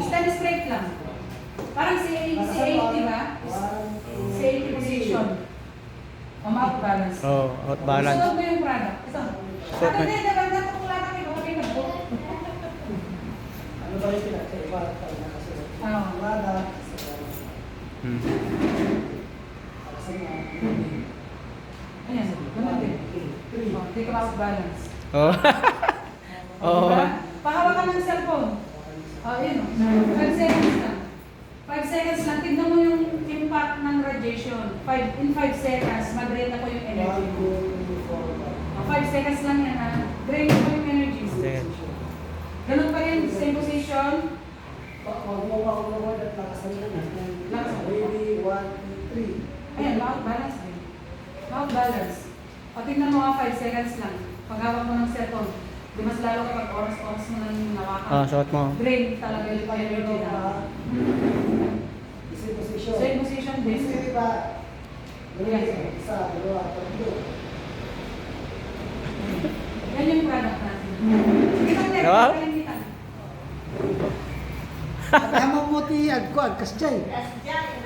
Stand straight lang. Parang si 80 ba? Si 80 position. Out balance. Oh, out balance. Susunod mo yung product. Ito. Suot mo. Hindi, naganda ko wala kami. Okay na po. Ano ba yung pinagkaiba? Oo. Hmm. Ayan. Ganun din. Oh, take out balance. Oh. Oh. Diba? Pahawak ka ng cellphone. Oh, yun. 5 seconds lang. 5 seconds lang. Tignan mo yung impact ng radiation. In 5 seconds, mag-drain na po yung energy mo. 5 seconds lang yan ha. Drain na po yung energy mo. Sige. Ganun pa rin, same position. Ayan, mouth balance din. Mouth balance. O tignan mo nga 5 seconds lang. Paghawak mo ng cellphone. Di mas lalo kapag oras-oras mo lang yung nawakan. Ah, suot mo. Drain talaga yung energy na. Same position din. Yan yung product natin. Kita tayo, Diba? kita. Tama mo ti agko agkas jay. Yes, Jai.